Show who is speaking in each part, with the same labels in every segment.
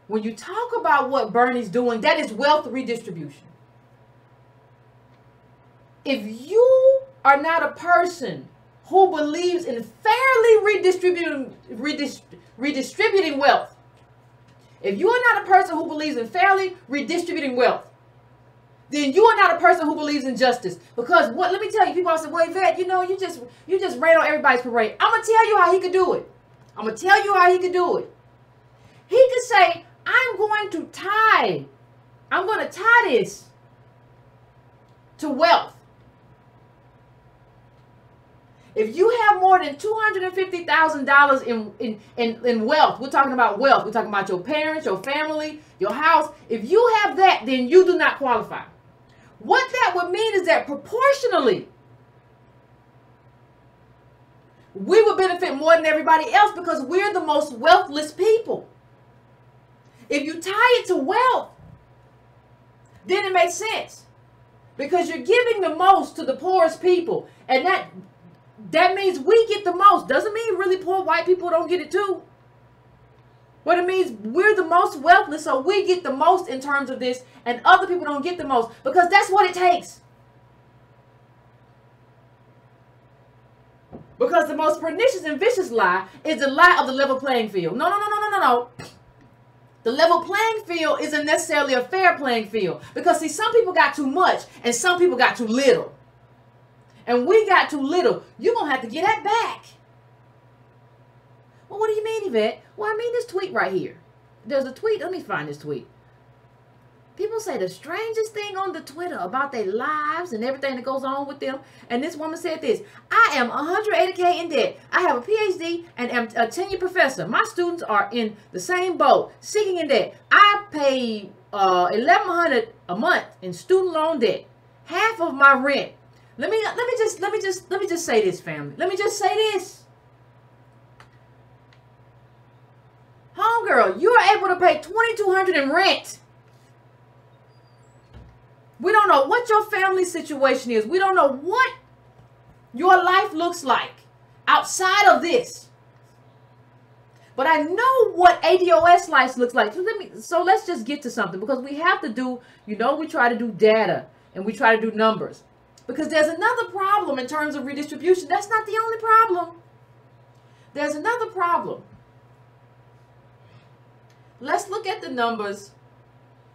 Speaker 1: when you talk about what Bernie's doing, that is wealth redistribution. If you are not a person who believes in fairly redistributing wealth, if you are not a person who believes in fairly redistributing wealth, then you are not a person who believes in justice. Because what? Let me tell you, people always say, well, Yvette, you know, you just ran on everybody's parade. I'm going to tell you how he could do it. I'm going to tell you how he could do it. He could say, I'm going to tie this to wealth. If you have more than $250,000 in wealth, we're talking about wealth. We're talking about your parents, your family, your house. If you have that, then you do not qualify. What that would mean is that proportionally, we would benefit more than everybody else because we're the most wealthless people. If you tie it to wealth, then it makes sense. Because you're giving the most to the poorest people. And that means we get the most. Doesn't mean really poor white people don't get it too. What it means, we're the most wealthless, so we get the most in terms of this, and other people don't get the most. Because that's what it takes. Because the most pernicious and vicious lie is the lie of the level playing field. No. The level playing field isn't necessarily a fair playing field. Because, see, some people got too much and some people got too little. And we got too little. You're going to have to get that back. Well, what do you mean, Yvette? Well, I mean this tweet right here. There's a tweet. Let me find this tweet. People say the strangest thing on the Twitter about their lives and everything that goes on with them. And this woman said this. I am 180K in debt. I have a PhD and am a tenured professor. My students are in the same boat, sinking in debt. I pay $1,100 a month in student loan debt. Half of my rent. Let me just say this, family. Let me just say this. Homegirl, you are able to pay $2,200 in rent. We don't know what your family situation is. We don't know what your life looks like outside of this. But I know what ADOS life looks like. So let's just get to something, because we have to do, we try to do data and we try to do numbers. Because there's another problem in terms of redistribution. That's not the only problem. There's another problem. Let's look at the numbers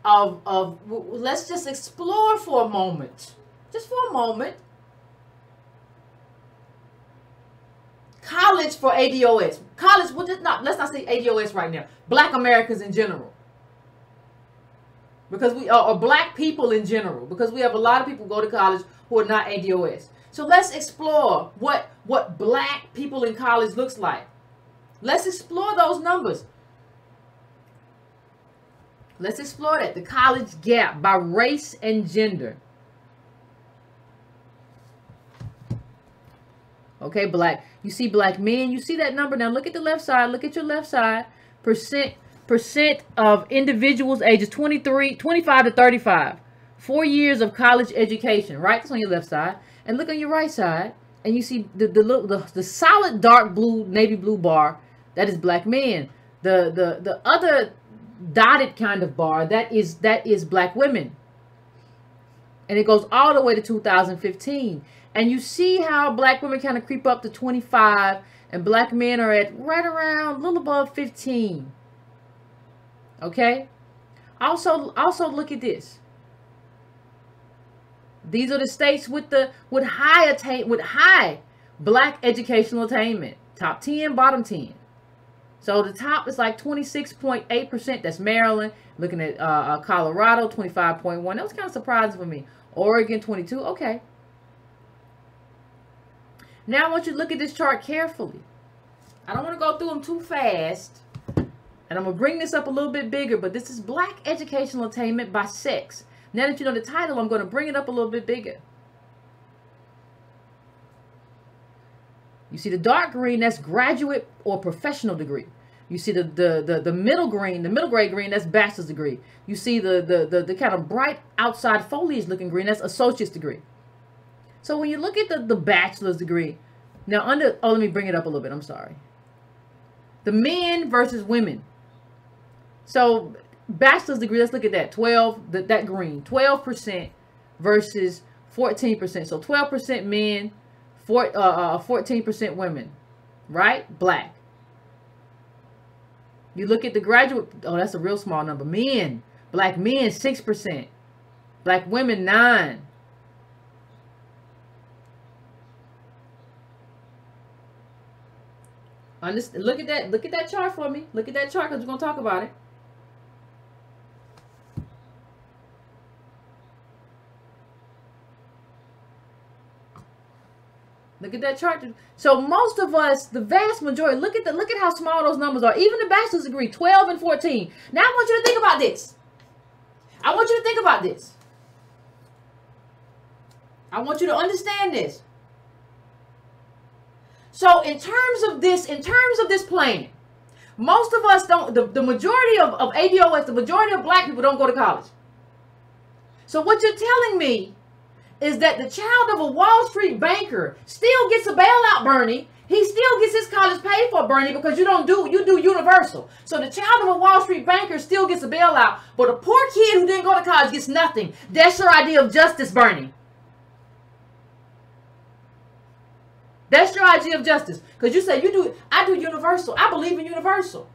Speaker 1: let's just explore for a moment. Just for a moment. College for ADOS. College, let's not say ADOS right now. Black Americans in general. Because we are black people in general. Because we have a lot of people who go to college who are not ADOS. So let's explore what black people in college looks like. Let's explore those numbers. Let's explore that. The college gap by race and gender. Okay, black. You see black men. You see that number. Now look at the left side. Look at your left side. Percent of individuals ages 25 to 35. 4 years of college education. Right? That's on your left side. And look on your right side. And you see the solid dark blue, navy blue bar. That is black men. The other dotted kind of bar, that is black women, and it goes all the way to 2015. And you see how black women kind of creep up to 25 and black men are at right around a little above 15. Okay, also look at this. These are the states with high black educational attainment. Top 10, bottom 10. So the top is like 26.8%. That's Maryland. Looking at Colorado, 25.1%. That was kind of surprising for me. Oregon, 22%. Okay. Now I want you to look at this chart carefully. I don't want to go through them too fast. And I'm going to bring this up a little bit bigger. But this is black educational attainment by sex. Now that you know the title, I'm going to bring it up a little bit bigger. You see the dark green, that's graduate or professional degree. You see the middle green, the middle grade green, that's bachelor's degree. You see the kind of bright outside foliage looking green, that's associate's degree. So when you look at the bachelor's degree, now let me bring it up a little bit, I'm sorry. The men versus women. So bachelor's degree, let's look at that. 12, that green, 12% versus 14%. So 12% men, 14% women, right? Black. You look at the graduate, oh, that's a real small number. Men, black men, 6%. Black women, 9%. Look at that chart for me. Look at that chart, because we're going to talk about it. Look at that chart. So most of us, the vast majority, look at how small those numbers are. Even the bachelor's degree, 12 and 14. Now I want you to think about this. I want you to think about this. I want you to understand this. So in terms of this plan, most of us don't, the majority of ADOS, the majority of black people don't go to college. So what you're telling me is that the child of a Wall Street banker still gets a bailout, Bernie. He still gets his college paid for, Bernie, because you do universal. So the child of a Wall Street banker still gets a bailout, but a poor kid who didn't go to college gets nothing. That's your idea of justice, Bernie. That's your idea of justice. Because you say I do universal. I believe in universal.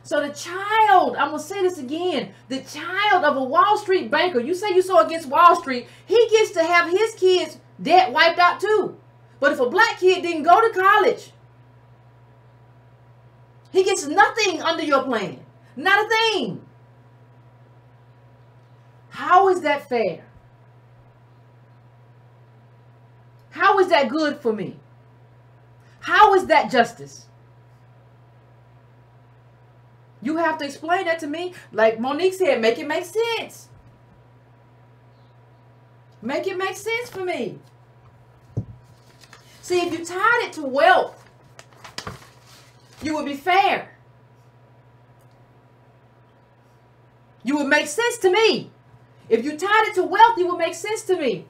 Speaker 1: So the child, I'm going to say this again, the child of a Wall Street banker, you say you so against Wall Street, he gets to have his kids' debt wiped out too. But if a black kid didn't go to college, he gets nothing under your plan. Not a thing. How is that fair? How is that good for me? How is that justice? You have to explain that to me. Like Monique said, make it make sense. Make it make sense for me. See, if you tied it to wealth, you would be fair. You would make sense to me. If you tied it to wealth, you would make sense to me.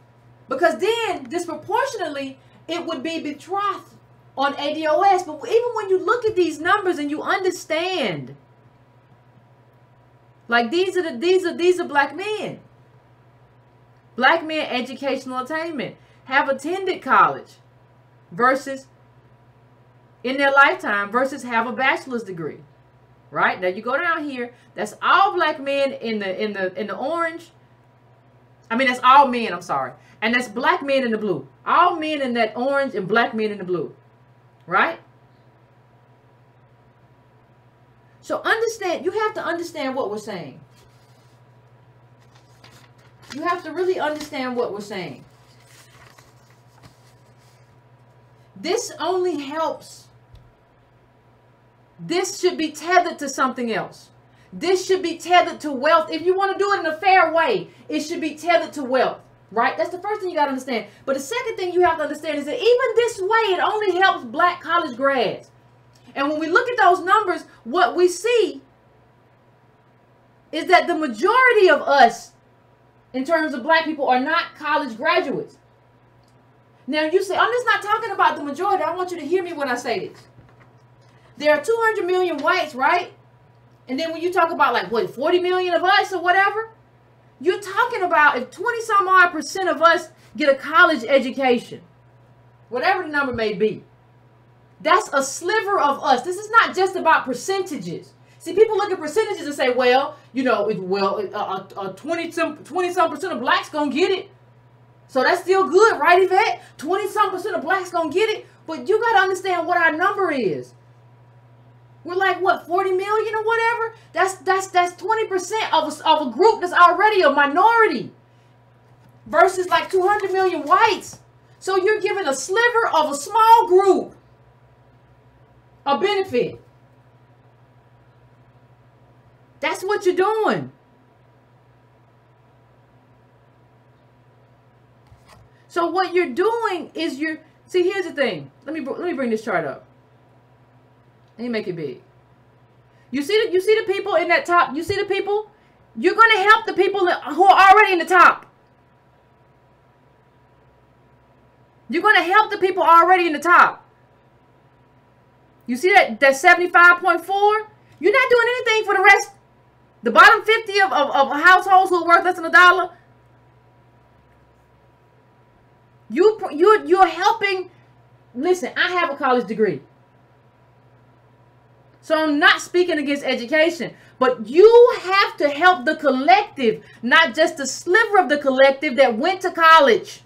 Speaker 1: Because then, disproportionately, it would be betrothed on ADOS. But even when you look at these numbers and you understand, like these are black men. Black men educational attainment, have attended college versus in their lifetime versus have a bachelor's degree. Right? Now you go down here, that's all black men in the orange. I mean, that's all men, I'm sorry. And that's black men in the blue. All men in that orange and black men in the blue. Right? So understand, you have to understand what we're saying. You have to really understand what we're saying. This only helps. This should be tethered to something else. This should be tethered to wealth. If you want to do it in a fair way, it should be tethered to wealth. Right? That's the first thing you got to understand. But the second thing you have to understand is that even this way, it only helps black college grads. And when we look at those numbers, what we see is that the majority of us, in terms of black people, are not college graduates. Now you say, I'm just not talking about the majority. I want you to hear me when I say this. There are 200 million whites, right? And then when you talk about like, what, 40 million of us or whatever, you're talking about if 20-some-odd% of us get a college education, whatever the number may be. That's a sliver of us. This is not just about percentages. See, people look at percentages and say, well, you know, 20-some% of blacks gonna get it. So that's still good, right, Yvette? 20-some% of blacks gonna get it. But you got to understand what our number is. We're like, what, 40 million or whatever? That's 20% of a group that's already a minority versus like 200 million whites. So you're giving a sliver of a small group a benefit. That's what you're doing. So what you're doing is see, here's the thing. Let me bring this chart up. Let me make it big. You see the people in that top? You see the people? You're going to help the people who are already in the top. You're going to help the people already in the top. You see that 75.4? You're not doing anything for the rest. The bottom 50 of households who are worth less than $1. You're helping. Listen, I have a college degree. So I'm not speaking against education, but you have to help the collective, not just the sliver of the collective that went to college.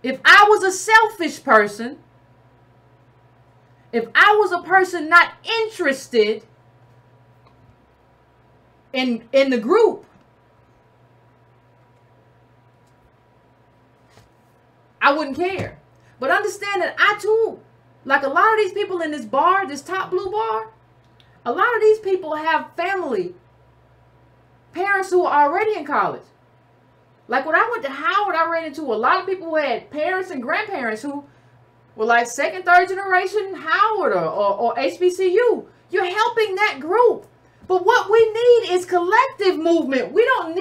Speaker 1: If I was a selfish person, if I was a person not interested in the group, I wouldn't care. But understand that I too, like a lot of these people in this bar, this top blue bar, a lot of these people have family, parents who are already in college. Like when I went to Howard, I ran into a lot of people who had parents and grandparents who were like second, third generation Howard or HBCU. You're helping that group. But what we need is collective movement. What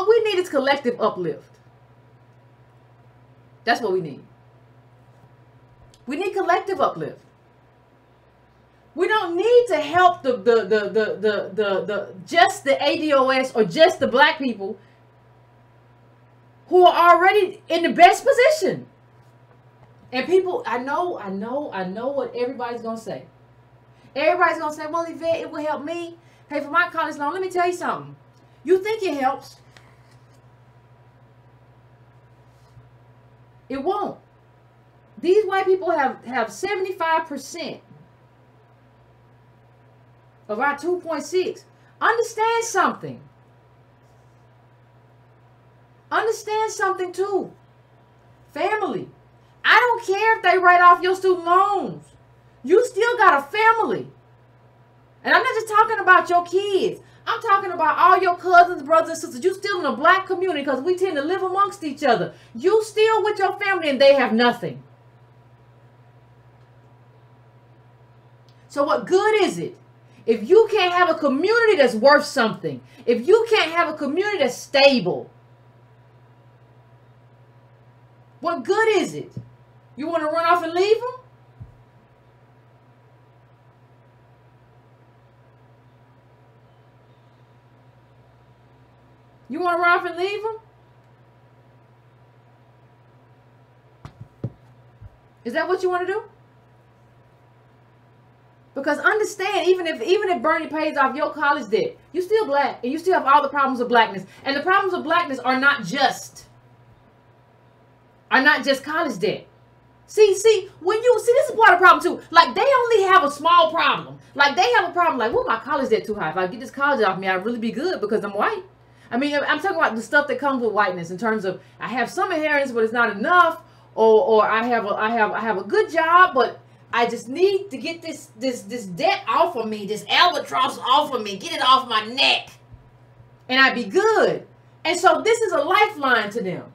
Speaker 1: we need is collective uplift. That's what we need. We need collective uplift. We don't need to help just the ADOS or just the black people who are already in the best position. And people, I know what everybody's gonna say. Everybody's gonna say, well, Yvette, it will help me pay for my college loan. Let me tell you something. You think it helps? It won't. These white people have 75% of our 2.6. Understand something. Understand something too. Family. I don't care if they write off your student loans. You still got a family. And I'm not just talking about your kids. I'm talking about all your cousins, brothers, and sisters. You still in a black community because we tend to live amongst each other. You still with your family and they have nothing. So what good is it if you can't have a community that's worth something? If you can't have a community that's stable? What good is it? You want to run off and leave them? You want to run off and leave them? Is that what you want to do? Because understand, even if Bernie pays off your college debt, you still black and you still have all the problems of blackness. And the problems of blackness are not just college debt. See, this is part of the problem too. Like they only have a small problem. Like they have a problem like, well, my college debt too high. If I get this college off me, I'd really be good because I'm white. I mean, I'm talking about the stuff that comes with whiteness in terms of I have some inheritance, but it's not enough, or I have a good job, but I just need to get this debt off of me, this albatross off of me, get it off my neck, and I'd be good. And so this is a lifeline to them.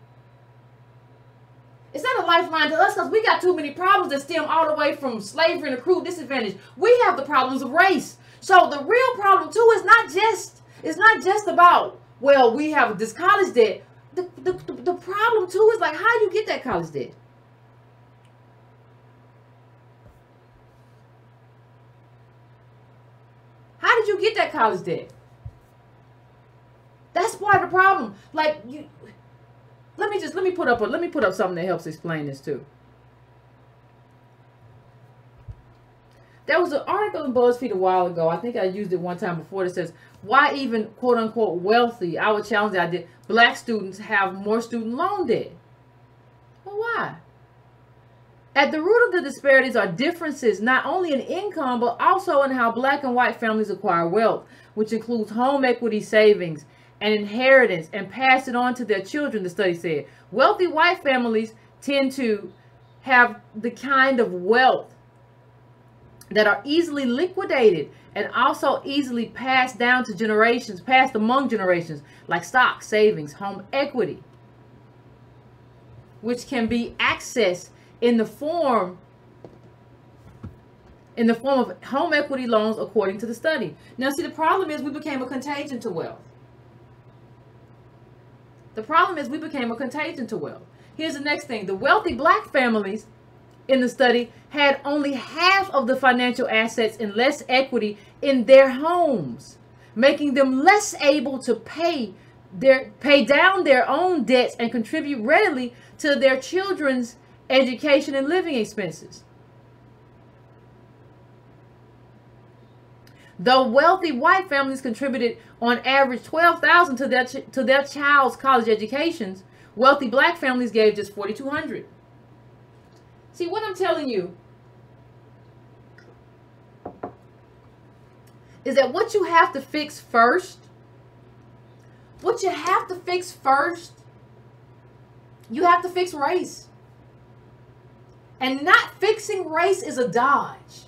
Speaker 1: It's not a lifeline to us because we got too many problems that stem all the way from slavery and accrued disadvantage. We have the problems of race. So the real problem too is not just about, well, we have this college debt. The problem too is like, how do you get that college debt? How did you get that college debt? That's part of the problem. Like you, let me put up something that helps explain this too. There was an article in BuzzFeed a while ago. I think I used it one time before. That says, why even quote unquote wealthy, I would challenge that idea, black students have more student loan debt. Well, why? At the root of the disparities are differences not only in income, but also in how black and white families acquire wealth, which includes home equity savings and inheritance and pass it on to their children, the study said. Wealthy white families tend to have the kind of wealth that are easily liquidated and also easily passed down to generations, passed among generations, like stock, savings, home equity, which can be accessed in the form of home equity loans, according to the study. Now, see, the problem is we became a contagion to wealth. The problem is we became a contagion to wealth. Here's the next thing. The wealthy black families in the study had only half of the financial assets and less equity in their homes, making them less able to pay down their own debts and contribute readily to their children's education and living expenses. Though wealthy white families contributed on average $12,000 to their child's college educations, wealthy black families gave just $4,200. See, what I'm telling you is that what you have to fix first, you have to fix race. And not fixing race is a dodge.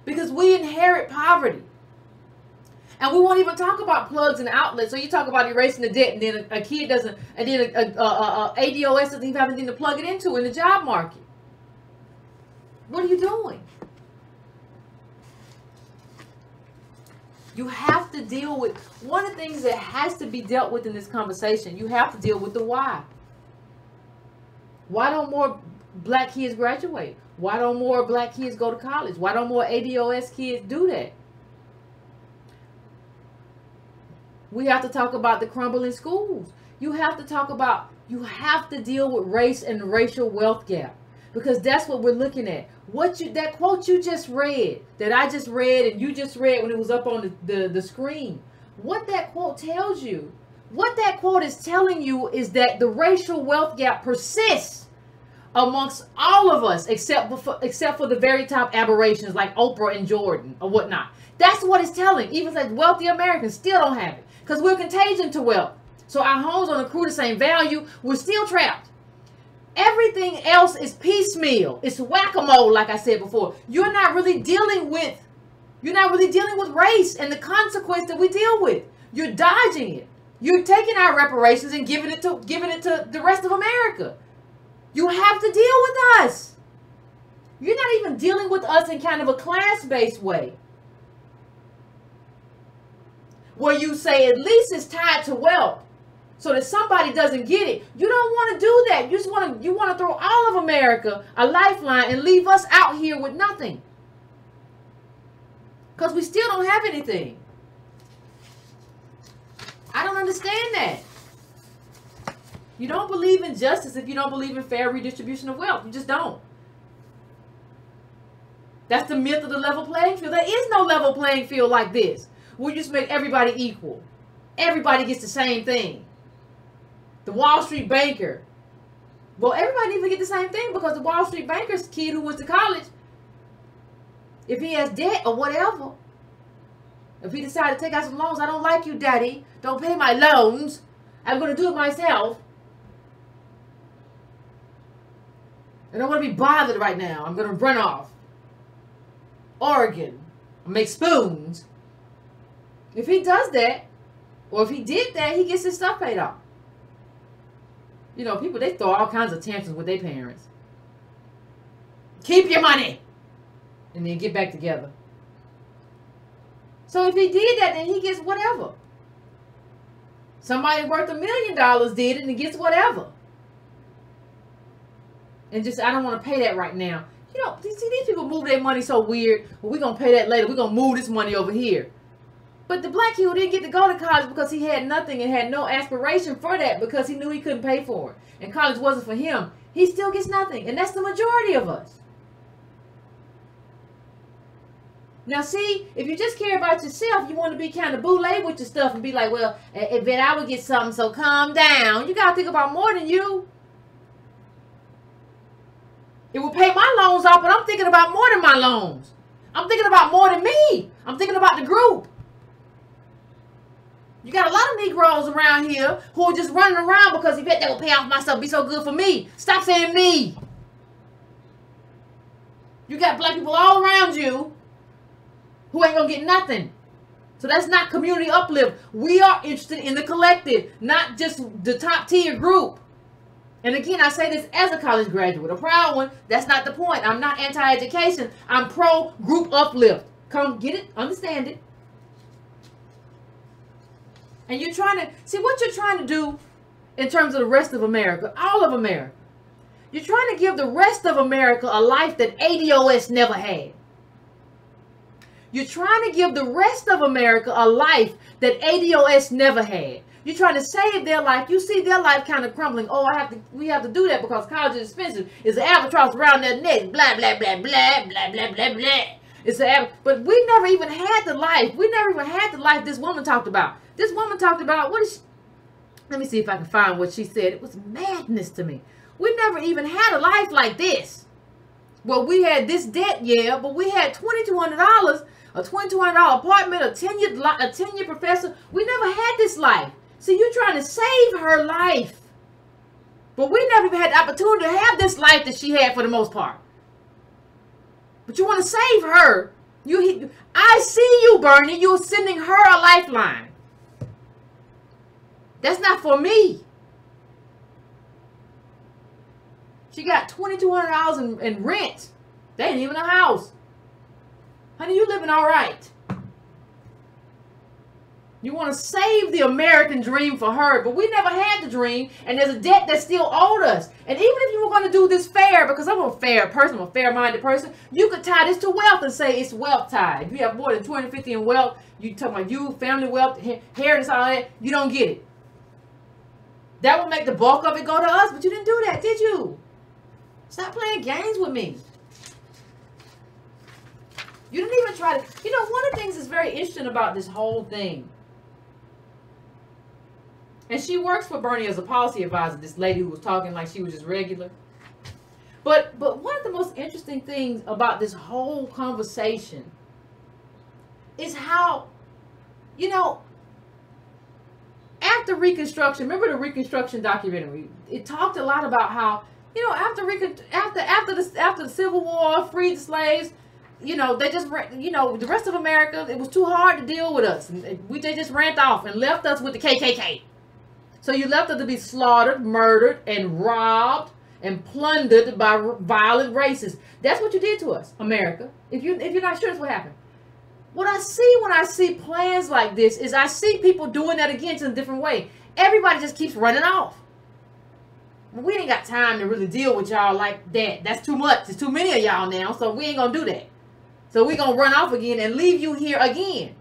Speaker 1: Because we inherit poverty. And we won't even talk about plugs and outlets. So you talk about erasing the debt, and then a kid doesn't, and then ADOS doesn't even have anything to plug it into in the job market. What are you doing? You have to deal with, one of the things that has to be dealt with in this conversation, you have to deal with the why. Why don't more black kids graduate? Why don't more black kids go to college? Why don't more ADOS kids do that? We have to talk about the crumbling schools. You have to talk about, you have to deal with race and the racial wealth gap. Because that's what we're looking at. That quote you just read, that I just read and you just read when it was up on the screen. What that quote tells you, what that quote is telling you is that the racial wealth gap persists amongst all of us, except for the very top aberrations like Oprah and Jordan or whatnot. That's what it's telling. Even like wealthy Americans still don't have it because we're contagion to wealth. So our homes don't accrue the same value. We're still trapped. Everything else is piecemeal. It's whack-a-mole, like I said before. You're not really dealing with race and the consequence that we deal with. You're dodging it. You're taking our reparations and giving it to the rest of America. You have to deal with us. You're not even dealing with us in kind of a class-based way, where you say at least it's tied to wealth, so that somebody doesn't get it. You don't want to do that. You want to throw all of America a lifeline and leave us out here with nothing, because we still don't have anything. I don't understand that. You don't believe in justice if you don't believe in fair redistribution of wealth. You just don't. That's the myth of the level playing field. There is no level playing field like this, where you just make everybody equal. Everybody gets the same thing. The Wall Street banker. Well, everybody needs to get the same thing, because the Wall Street banker's kid who went to college, if he has debt or whatever, if he decided to take out some loans, I don't like you, daddy. Don't pay my loans. I'm going to do it myself. I don't want to be bothered right now. I'm going to run off Oregon, make spoons. If he does that, or if he did that, he gets his stuff paid off. You know, people, they throw all kinds of tantrums with their parents. Keep your money. And then get back together. So if he did that, then he gets whatever. Somebody worth $1 million did it and he gets whatever. And just, I don't want to pay that right now. You know, see, these people move their money so weird. Well, we're going to pay that later. We're going to move this money over here. But the black kid who didn't get to go to college because he had nothing and had no aspiration for that, because he knew he couldn't pay for it, and college wasn't for him, he still gets nothing. And that's the majority of us. Now, see, if you just care about yourself, you want to be kind of boule with your stuff and be like, well, Yvette, I would get something, so calm down. You got to think about more than you. It will pay my loans off, but I'm thinking about more than my loans. I'm thinking about more than me. I'm thinking about the group. You got a lot of Negroes around here who are just running around because Yvette, that will pay off my stuff, be so good for me. Stop saying me. You got black people all around you who ain't going to get nothing. So that's not community uplift. We are interested in the collective, not just the top tier group. And again, I say this as a college graduate, a proud one. That's not the point. I'm not anti-education. I'm pro-group uplift. Come get it, understand it. And you're trying to, see, what you're trying to do in terms of the rest of America, all of America. You're trying to give the rest of America a life that ADOS never had. You're trying to give the rest of America a life that ADOS never had. You're trying to save their life. You see their life kind of crumbling. Oh, we have to do that because college is expensive. It's an albatross around their neck. Blah, blah, blah, blah, blah, blah, blah, blah. But we never even had the life. We never even had the life this woman talked about. This woman talked about, what is she? Let me see if I can find what she said. It was madness to me. We never even had a life like this. Well, we had this debt, yeah, but we had $2,200, a $2,200 apartment, a tenured professor. We never had this life. See, you're trying to save her life. But we never even had the opportunity to have this life that she had for the most part. But you want to save her. I see you, Bernie. You're sending her a lifeline. That's not for me. She got $2,200 in rent. That ain't even a house. Honey, you living all right. You want to save the American dream for her, but we never had the dream, and there's a debt that still owed us. And even if you were going to do this fair, because I'm a fair person, I'm a fair-minded person, you could tie this to wealth and say it's wealth tied. If you have more than 250 in wealth, you talking about you, family wealth, inheritance, all that, you don't get it. That would make the bulk of it go to us, but you didn't do that, did you? Stop playing games with me. You didn't even try to, you know, one of the things that's very interesting about this whole thing, and she works for Bernie as a policy advisor, this lady who was talking like she was just regular. But one of the most interesting things about this whole conversation is how, you know, after Reconstruction, remember the Reconstruction documentary? It talked a lot about how, you know, after the Civil War, freed the slaves, you know, they just, you know, the rest of America, it was too hard to deal with us. And they just ran off and left us with the KKK. So you left us to be slaughtered, murdered, and robbed and plundered by violent racists. That's what you did to us, America. If you're not sure, that's what happened. What I see when I see plans like this is I see people doing that again in a different way. Everybody just keeps running off. We ain't got time to really deal with y'all like that. That's too much. There's too many of y'all now, so we ain't going to do that. So we're going to run off again and leave you here again.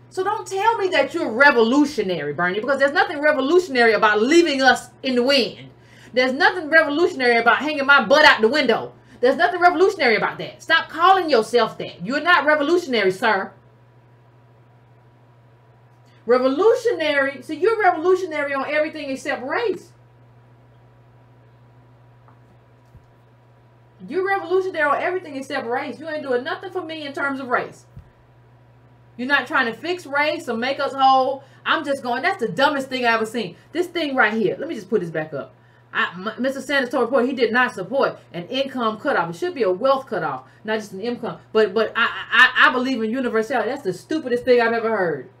Speaker 1: So don't tell me that you're revolutionary, Bernie, because there's nothing revolutionary about leaving us in the wind. There's nothing revolutionary about hanging my butt out the window. There's nothing revolutionary about that. Stop calling yourself that. You're not revolutionary, sir. Revolutionary, so you're revolutionary on everything except race. You're revolutionary on everything except race. You ain't doing nothing for me in terms of race. You're not trying to fix race or make us whole. I'm just going, that's the dumbest thing I ever seen. This thing right here. Let me just put this back up. Mr. Sanders told report he did not support an income cutoff. It should be a wealth cutoff, not just an income. But I believe in universality. That's the stupidest thing I've ever heard.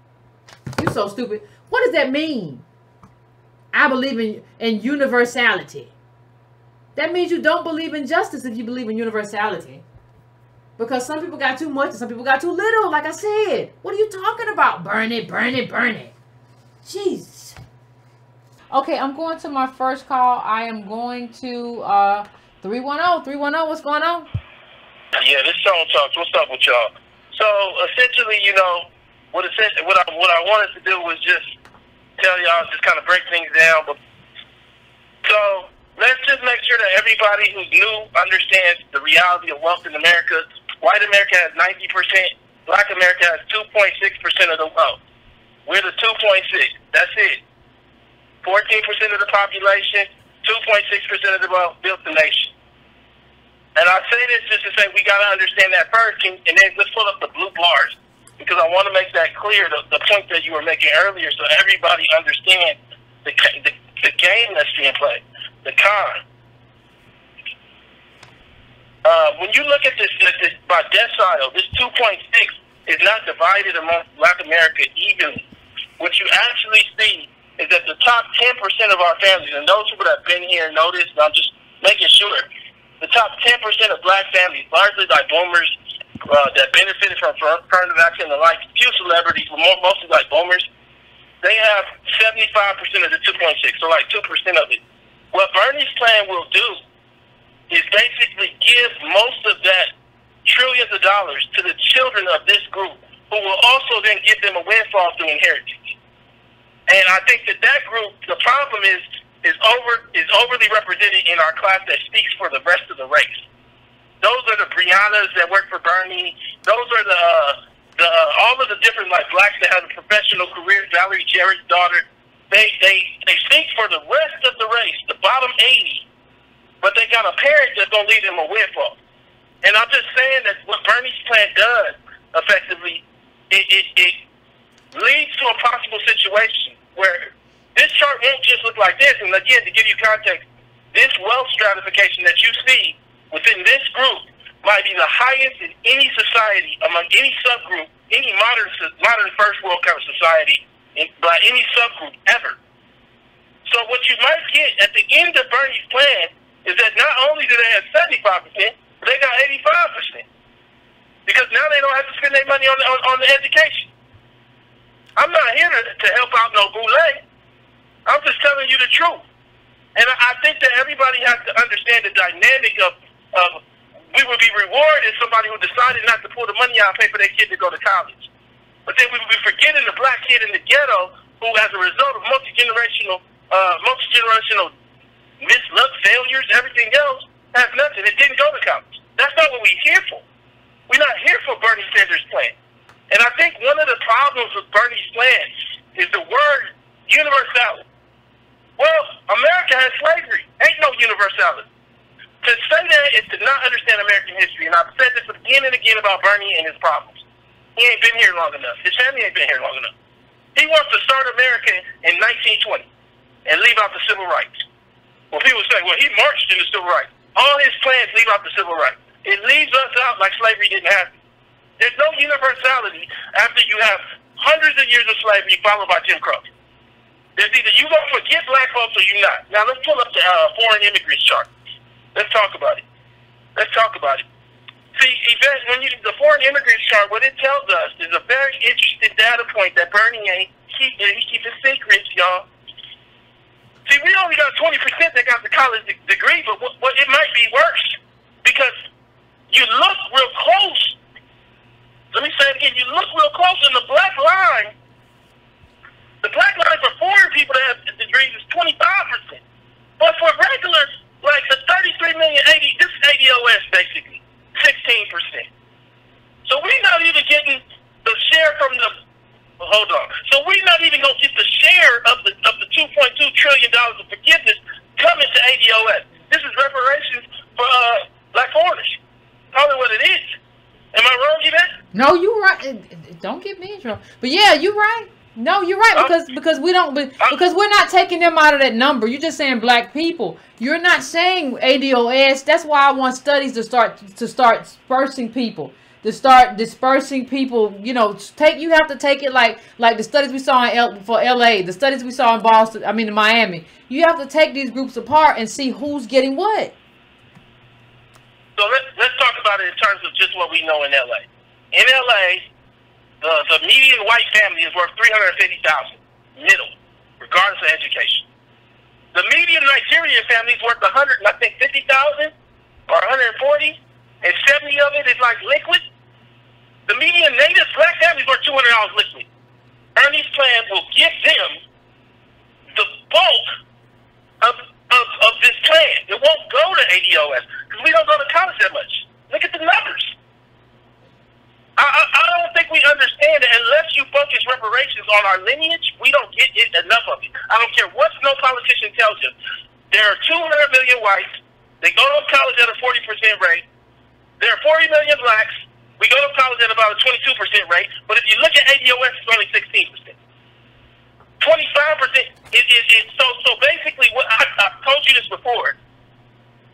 Speaker 1: You're so stupid. What does that mean? I believe in universality. That means you don't believe in justice if you believe in universality. Because some people got too much and some people got too little, like I said. What are you talking about? Burn it, burn it, burn it. Jesus. Okay, I'm going to my first call. I am going to 310. 310, what's going on?
Speaker 2: Yeah, this Sean Talks. What's up with y'all? So, essentially, you know, what I wanted to do was just tell y'all, just kind of break things down. But so, let's just make sure that everybody who's new understands the reality of wealth in America. White America has 90%. Black America has 2.6% of the wealth. We're the 2.6. That's it. 14% of the population, 2.6% of the wealth built the nation. And I say this just to say we got to understand that first, and then let's pull up the blue bars, because I want to make that clear, the point that you were making earlier, so everybody understands the game that's being played, the con. When you look at this by decile, this 2.6 is not divided among Black America evenly. What you actually see is that the top 10% of our families, and those people that have been here know this, and I'm just making sure, the top 10% of Black families, largely like boomers that benefited from affirmative action and the like, few celebrities, but mostly like boomers, they have 75% of the 2.6, so like 2% of it. What Bernie's plan will do is basically give most of that trillions of dollars to the children of this group, who will also then give them a windfall through inheritance. And I think that group, the problem is overly represented in our class that speaks for the rest of the race. Those are the Briannas that work for Bernie. Those are the all of the different like blacks that have a professional career. Valerie Jarrett's daughter. They speak for the rest of the race, the bottom 80. But they got a parent that's gonna leave them a windfall. And I'm just saying that what Bernie's plan does effectively, it leads to a possible situation where this chart won't just look like this. And again, to give you context, this wealth stratification that you see within this group might be the highest in any society, among any subgroup, any modern first world kind of society, by any subgroup ever. So what you might get at the end of Bernie's plan is that not only do they have 75%, but they got 85%. Because now they don't have to spend their money on the education. I'm not here to help out no boule. I'm just telling you the truth. And I think that everybody has to understand the dynamic of we would be rewarded if somebody who decided not to pull the money out and pay for their kid to go to college. But then we would be forgetting the black kid in the ghetto who, as a result of multi-generational misluck, failures, everything else, has nothing. It didn't go to college. That's not what we're here for. We're not here for Bernie Sanders' plan. And I think one of the problems with Bernie's plan is the word universality. Well, America has slavery. Ain't no universality. To say that is to not understand American history. And I've said this again and again about Bernie and his problems. He ain't been here long enough. His family ain't been here long enough. He wants to start America in 1920 and leave out the civil rights. Well, people say, well, he marched in the civil rights. All his plans leave out the civil rights. It leaves us out like slavery didn't happen. There's no universality after you have hundreds of years of slavery followed by Jim Crow. There's either you going to forget black folks or you're not. Now, let's pull up the foreign immigrants chart. Let's talk about it. Let's talk about it. See, Yvette, when the foreign immigrants chart, what it tells us is a very interesting data point that Bernie ain't keep his secrets, y'all. See, we only got 20% that got the college degree, but what it might be worse because you look real close. Let me say it again. You look real close, and the black line for foreign people that have degrees is 25%. But for regulars, like the 33 million, this is ADOS basically, 16%. So we're not even getting the share from the. Hold on. So we're not even gonna get the share of the $2.2 trillion of forgiveness coming to ADOS. This is reparations for black foreigners. Probably what it is. Am I wrong, Yvette?
Speaker 1: No, you're right. Don't get me in trouble. But yeah, you're right. No, you're right because we don't because we're not taking them out of that number. You're just saying black people. You're not saying ADOS. That's why I want studies to start dispersing people. To start dispersing people, you know, you have to take it like the studies we saw for LA, the studies we saw in Boston, in Miami. You have to take these groups apart and see who's getting what.
Speaker 2: So let's talk about it in terms of just what we know in LA. In LA, the median white family is worth $350,000 middle, regardless of education. The median Nigerian family is worth $150,000 or $140,000, and 70 of it is like liquid. The median native black family is worth $200 liquid. Ernie's plan will give them the bulk of this plan. It won't go to ADOS because we don't go to college that much. Look at the numbers. I don't think we understand it. Unless you focus reparations on our lineage, we don't get it enough of it. I don't care what no politician tells you. There are 200 million whites. They go to college at a 40% rate. There are 40 million blacks. We go to college at about a 22% rate. But if you look at ADOS, it's only 16%. 25% is so basically what I've told you this before.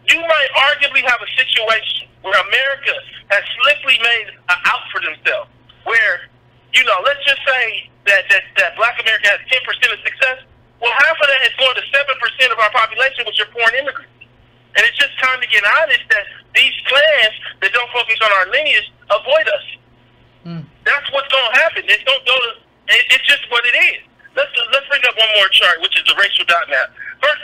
Speaker 2: You might arguably have a situation where America has slickly made an out for themselves. Where, let's just say that black America has 10% of success. Well, half of that is going to 7% of our population, which are foreign immigrants. And it's just time to get honest that these plans that don't focus on our lineage avoid us. That's what's going to happen. It's just what it is. let's bring up one more chart, which is the racial dot map. First,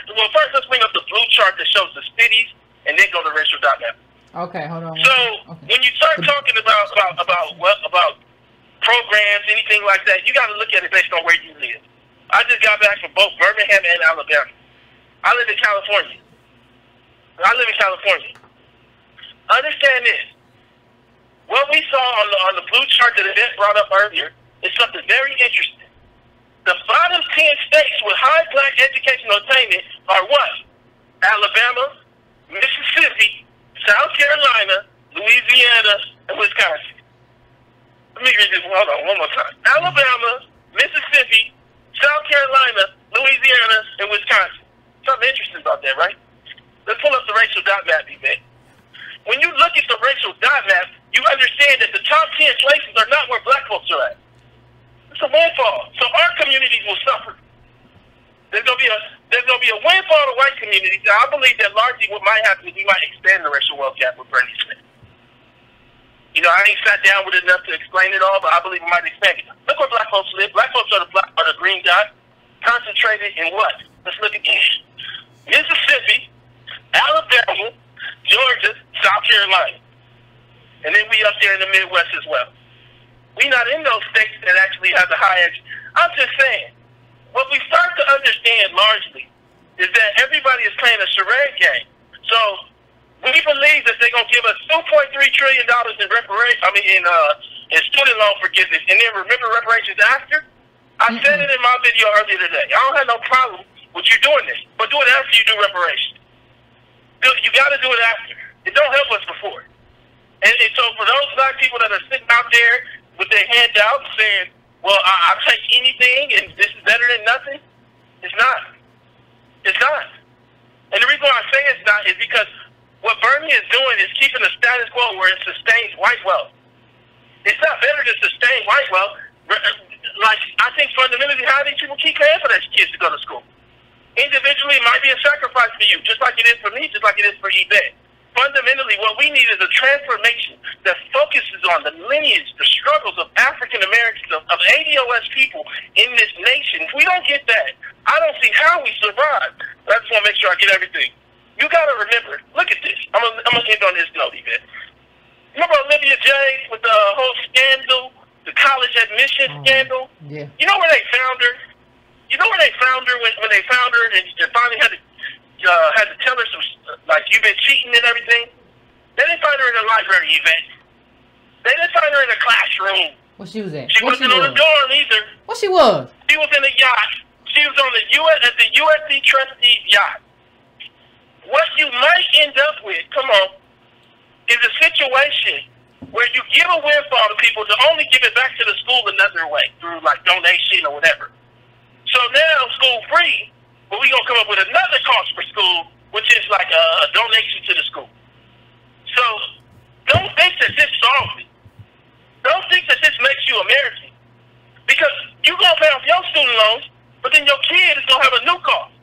Speaker 2: let's bring up the blue chart that shows the cities, and then go to racial dot map.
Speaker 1: Okay, hold on.
Speaker 2: So when you start talking about programs, anything like that, you got to look at it based on where you live. I just got back from both Birmingham and Alabama. I live in California. Understand this. What we saw on the blue chart that Yvette brought up earlier is something very interesting. The bottom 10 states with high black educational attainment are what? Alabama, Mississippi, South Carolina, Louisiana, and Wisconsin. Let me read this one more time. Alabama, Mississippi, South Carolina, Louisiana, and Wisconsin. Something interesting about that, right? Let's pull up the racial dot map, Yvette. When you look at the racial dot map, you understand that the top 10 places are not where black folks are at. It's a windfall. So our communities will suffer. There's gonna be a windfall to white communities. Now, I believe that largely what might happen is we might expand the racial wealth gap with Bernie Smith. You know, I ain't sat down with it enough to explain it all, but I believe we might expand it. Look where black folks live. Black folks are the green dot, concentrated in what? Let's look again. Mississippi, Alabama, Georgia, South Carolina. And then we up there in the Midwest as well. We not in those states that actually have the high edge. I'm just saying, what we start to understand largely is that everybody is playing a charade game. So we believe that they're gonna give us $2.3 trillion in student loan forgiveness, and then remember reparations after. I said it in my video earlier today. I don't have no problem with you doing this, but do it after you do reparations. You got to do it after. It don't help us before. And so for those black people that are sitting out there with their hand out saying, well, I'll take anything and this is better than nothing, it's not. It's not. And the reason why I say it's not is because what Bernie is doing is keeping the status quo where it sustains white wealth. It's not better to sustain white wealth. Like, I think fundamentally, how these people keep paying for their kids to go to school? Individually, it might be a sacrifice for you, just like it is for me, just like it is for Yvette. Fundamentally, what we need is a transformation that focuses on the lineage, the struggles of African Americans, of ADOS people in this nation. If we don't get that, I don't see how we survive. But I just want to make sure I get everything. You got to remember, look at this. I'm going to end on this note, Yvette. Remember Olivia Jade with the whole scandal, the college admission scandal?
Speaker 1: Yeah.
Speaker 2: You know where they found her? You know where they found her when they found her and finally had to tell her some, like, you've been cheating and everything? They didn't find her in the library, Yvette. They didn't find her in the classroom.
Speaker 1: Where she was at?
Speaker 2: She wasn't on the dorm either.
Speaker 1: What she was?
Speaker 2: She was in a yacht. She was on the USC trustee's yacht. What you might end up with, come on, is a situation where you give a windfall to people to only give it back to the school another way, through, like, donation or whatever. So now, school free, but we're going to come up with another cost for school, which is like a donation to the school. So don't think that this solves it. Don't think that this makes you American. Because you're going to pay off your student loans, but then your kid is going to have a new cost.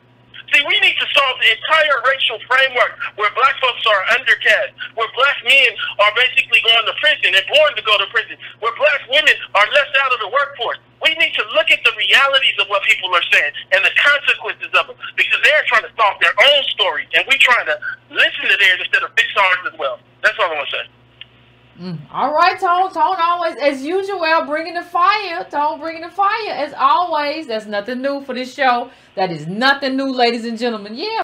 Speaker 2: See, we need to solve the entire racial framework where black folks are undercast, where black men are basically going to prison and born to go to prison, where black women are left out of the workforce. We need to look at the realities of what people are saying and the consequences of them, because they're trying to solve their own stories, and we're trying to listen to theirs instead of fix ours as well. That's all I want to say.
Speaker 1: All right, Tone. Tone always, as usual, bringing the fire. Tone bringing the fire. As always, that's nothing new for this show. That is nothing new, ladies and gentlemen. Yeah.